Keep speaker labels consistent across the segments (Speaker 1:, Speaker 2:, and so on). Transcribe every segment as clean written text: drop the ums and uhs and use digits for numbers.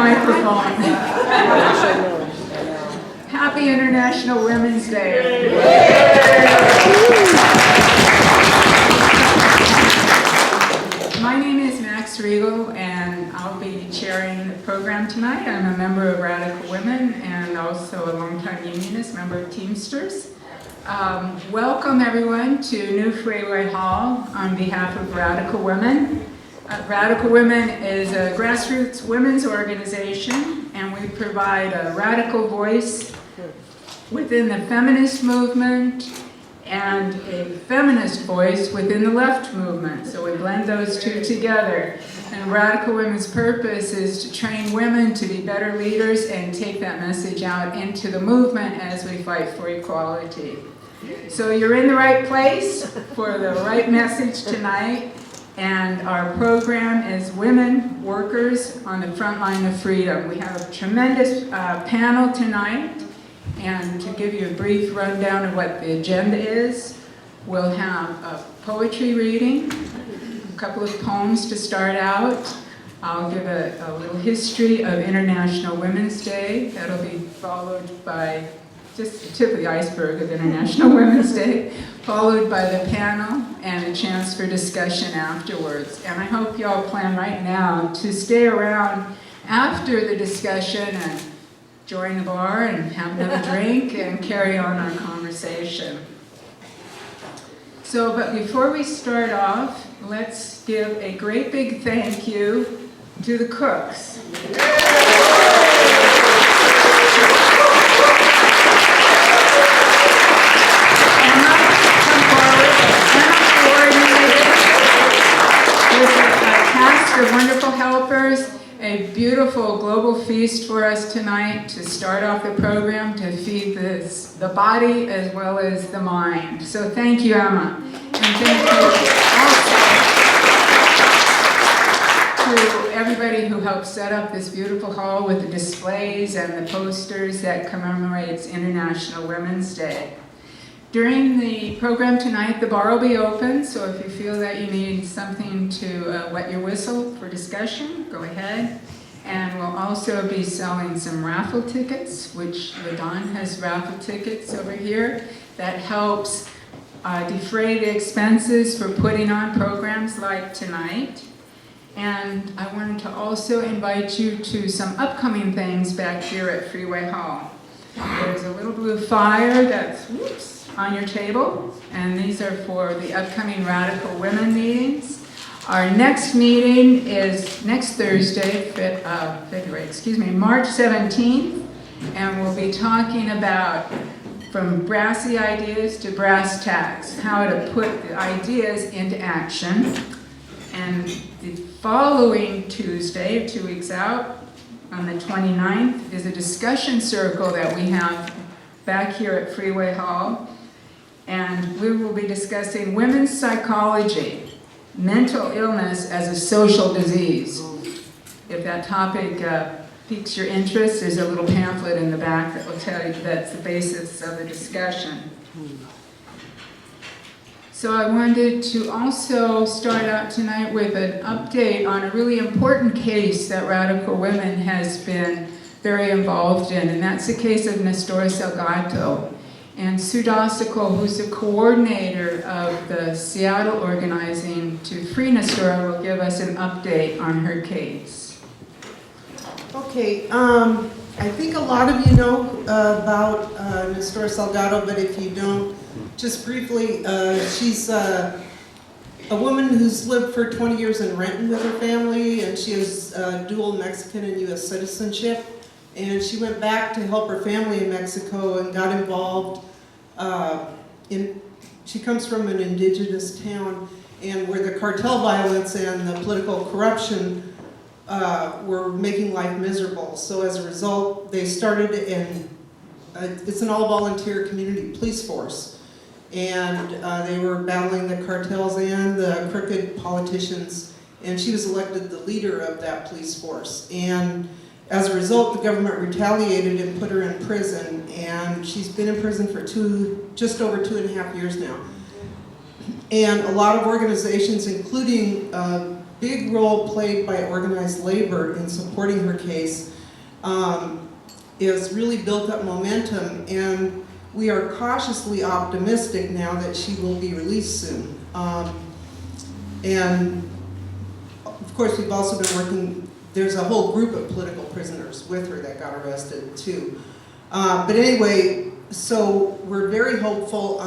Speaker 1: microphone. Happy International Women's Day. My name is Maxine Reigel, and I'll be chairing the program tonight. I'm a member of Radical Women and also a longtime unionist, member of Teamsters. Welcome everyone to New Freeway Hall on behalf of Radical Women. Radical Women is a grassroots women's organization, and we provide a radical voice within the feminist movement and a feminist voice within the left movement. So we blend those two together. And Radical Women's purpose is to train women to be better leaders and take that message out into the movement as we fight for equality. So you're in the right place for the right message tonight. And our program is Women Workers on the Front Line of Freedom. We have a tremendous panel tonight. And to give you a brief rundown of what the agenda is, we'll have a poetry reading, a couple of poems to start out. I'll give a little history of International Women's Day. That'll be followed by just the tip of the iceberg of International Women's Day, followed by the panel and a chance for discussion afterwards. And I hope you all plan right now to stay around after the discussion and join the bar and have another drink and carry on our conversation. So, but before we start off, let's give a great big thank you to the cooks. With wonderful helpers, a beautiful global feast for us tonight to start off the program to feed the body as well as the mind. So thank you, Emma. And thank you also to everybody who helped set up this beautiful hall with the displays and the posters that commemorates International Women's Day. During the program tonight, the bar will be open, so if you feel that you need something to wet your whistle for discussion, go ahead. And we'll also be selling some raffle tickets, which LaDon has raffle tickets over here. That helps defray the expenses for putting on programs like tonight. And I wanted to also invite you to some upcoming things back here at Freeway Hall. There's a little blue flyer that's, on your table, and these are for the upcoming Radical Women meetings. Our next meeting is next Thursday, March 17th, and we'll be talking about from brassy ideas to brass tacks, how to put the ideas into action. And the following Tuesday, 2 weeks out, on the 29th, is a discussion circle that we have back here at Freeway Hall. And we will be discussing women's psychology, mental illness as a social disease. If that topic piques your interest, there's a little pamphlet in the back that will tell you that's the basis of the discussion. So I wanted to also start out tonight with an update on a really important case that Radical Women has been very involved in, and that's the case of Nestor Salgado. And Sue Dossicle, who's the coordinator of the Seattle organizing to free Nestor, will give us an update on her case.
Speaker 2: Okay, I think a lot of you know about Nestor Salgado, but if you don't, just briefly, she's a woman who's lived for 20 years in Renton with her family, and she has dual Mexican and U.S. citizenship. And she went back to help her family in Mexico and got involved she comes from an indigenous town, and where the cartel violence and the political corruption were making life miserable. So as a result, they started it's an all-volunteer community police force. And they were battling the cartels and the crooked politicians, and she was elected the leader of that police force. And as a result, the government retaliated and put her in prison, and she's been in prison for just over 2.5 years now. And a lot of organizations, including a big role played by organized labor in supporting her case, is really built up momentum, and we are cautiously optimistic now that she will be released soon. And of course, we've also been working, there's a whole group of political prisoners with her that got arrested too. But anyway, so we're very hopeful.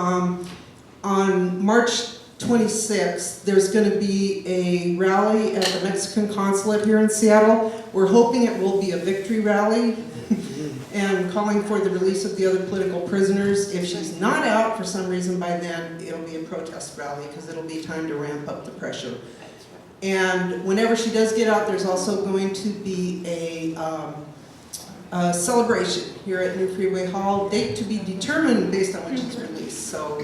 Speaker 2: On March 26th, there's going to be a rally at the Mexican consulate here in Seattle. We're hoping it will be a victory rally and calling for the release of the other political prisoners. If she's not out for some reason by then, it'll be a protest rally because it'll be time to ramp up the pressure. And whenever she does get out, there's also going to be a celebration here at New Freeway Hall, date to be determined based on when she's released. So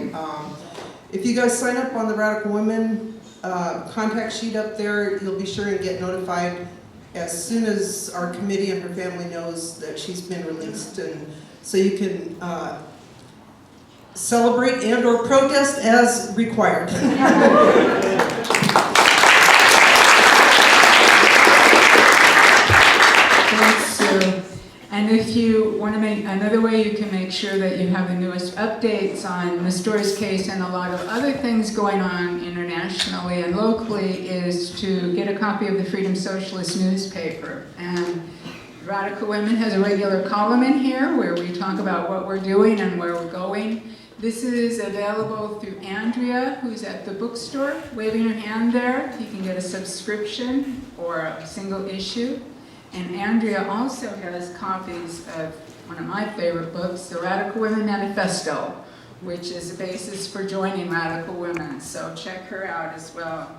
Speaker 2: if you guys sign up on the Radical Women contact sheet up there, you'll be sure and get notified as soon as our committee and her family knows that she's been released, and so you can celebrate and or protest as required.
Speaker 1: Thanks, Sue. And if you want to make another way you can make sure that you have the newest updates on Ms. Doer's case and a lot of other things going on internationally and locally is to get a copy of the Freedom Socialist newspaper. And Radical Women has a regular column in here where we talk about what we're doing and where we're going. This is available through Andrea, who's at the bookstore, waving her hand there. You can get a subscription or a single issue. And Andrea also has copies of one of my favorite books, The Radical Women Manifesto, which is the basis for joining Radical Women. So check her out as well.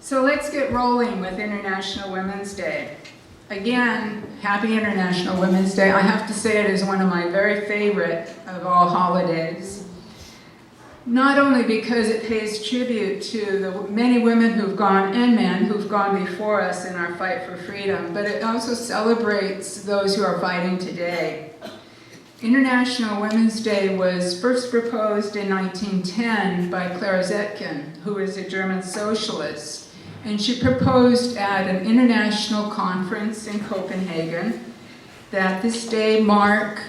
Speaker 1: So let's get rolling with International Women's Day. Again, happy International Women's Day. I have to say it is one of my very favorite of all holidays. Not only because it pays tribute to the many women who've gone, and men who've gone before us in our fight for freedom, but it also celebrates those who are fighting today. International Women's Day was first proposed in 1910 by Clara Zetkin, who is a German socialist, and she proposed at an international conference in Copenhagen that this day mark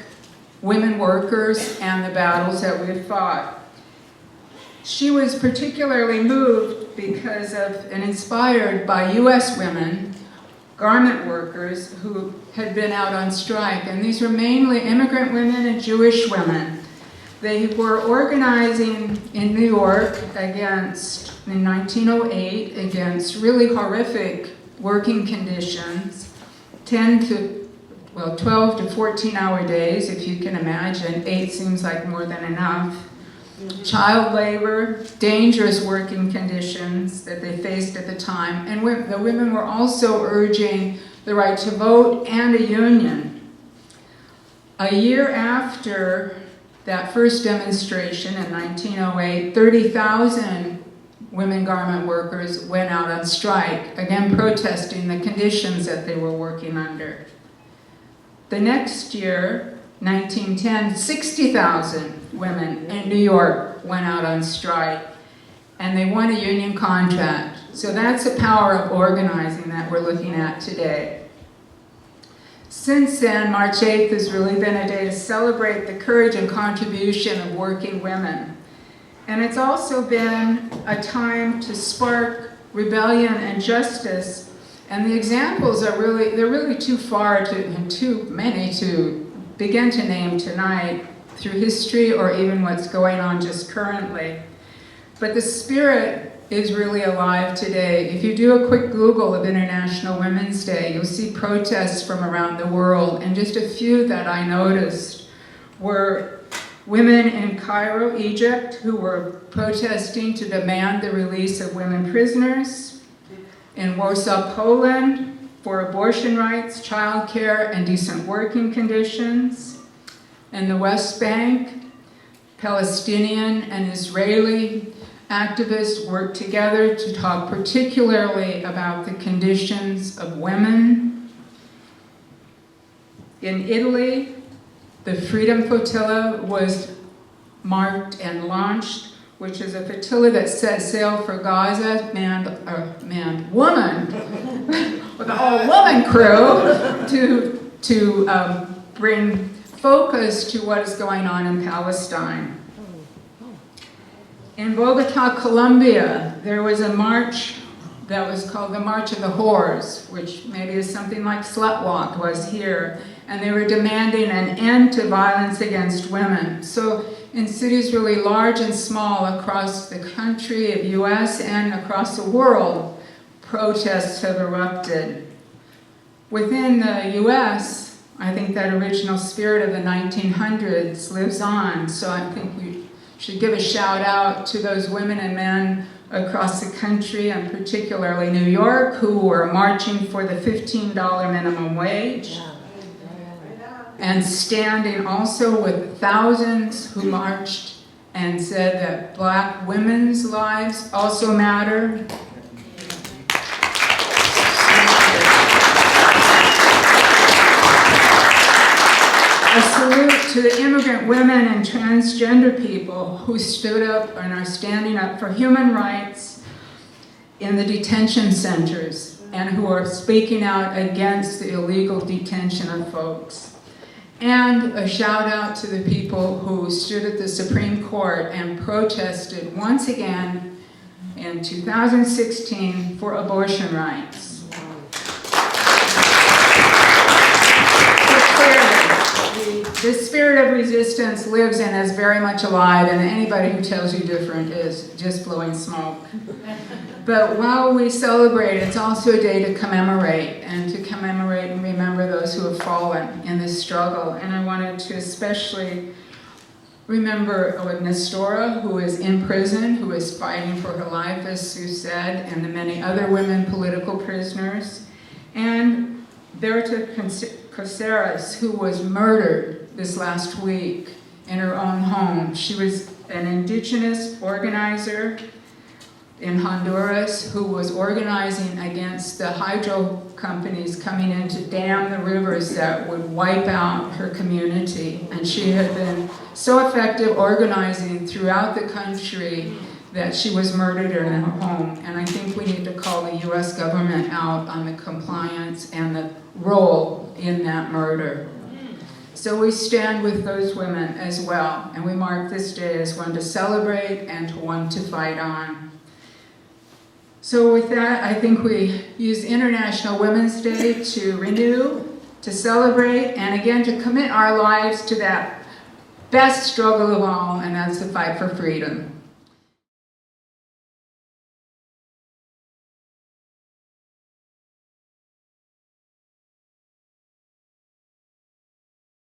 Speaker 1: women workers and the battles that we've fought. She was particularly moved because of and inspired by U.S. women, garment workers, who had been out on strike. And these were mainly immigrant women and Jewish women. They were organizing in New York in 1908, against really horrific working conditions, 12 to 14-hour days, if you can imagine. 8 seems like more than enough. Child labor, dangerous working conditions that they faced at the time, and the women were also urging the right to vote and a union. A year after that first demonstration in 1908, 30,000 women garment workers went out on strike, again protesting the conditions that they were working under. The next year, 1910, 60,000 women in New York went out on strike, and they won a union contract. So that's the power of organizing that we're looking at today. Since then, March 8th has really been a day to celebrate the courage and contribution of working women. And it's also been a time to spark rebellion and justice. And the examples are they're really too many to begin to name tonight through history or even what's going on just currently. But the spirit is really alive today. If you do a quick Google of International Women's Day, you'll see protests from around the world, and just a few that I noticed were women in Cairo, Egypt, who were protesting to demand the release of women prisoners, in Warsaw, Poland, for abortion rights, child care, and decent working conditions. In the West Bank, Palestinian and Israeli activists worked together to talk particularly about the conditions of women. In Italy, the Freedom Flotilla was marked and launched which is a flotilla that set sail for Gaza, woman, with an all-woman crew to bring focus to what is going on in Palestine. In Bogota, Colombia, there was a march that was called the March of the Whores, which maybe is something like Slut Walk was here, and they were demanding an end to violence against women. So in cities really large and small across the country, the US, and across the world, protests have erupted. Within the US, I think that original spirit of the 1900s lives on, so I think we should give a shout out to those women and men across the country, and particularly New York, who were marching for the $15 minimum wage, and standing also with thousands who marched and said that Black women's lives also matter. A salute to the immigrant women and transgender people who stood up and are standing up for human rights in the detention centers and who are speaking out against the illegal detention of folks. And a shout out to the people who stood at the Supreme Court and protested once again in 2016 for abortion rights. This spirit of resistance lives and is very much alive, and anybody who tells you different is just blowing smoke. But while we celebrate, it's also a day to commemorate, and remember those who have fallen in this struggle. And I wanted to especially remember Nestora, who is in prison, who is fighting for her life, as Sue said, and the many other women political prisoners, and Berta Caceres, who was murdered this last week in her own home. She was an indigenous organizer in Honduras who was organizing against the hydro companies coming in to dam the rivers that would wipe out her community. And she had been so effective organizing throughout the country that she was murdered in her home. And I think we need to call the US government out on the compliance and the role in that murder. So we stand with those women as well, and we mark this day as one to celebrate and one to fight on. So with that, I think we use International Women's Day to renew, to celebrate, and again to commit our lives to that best struggle of all, and that's the fight for freedom.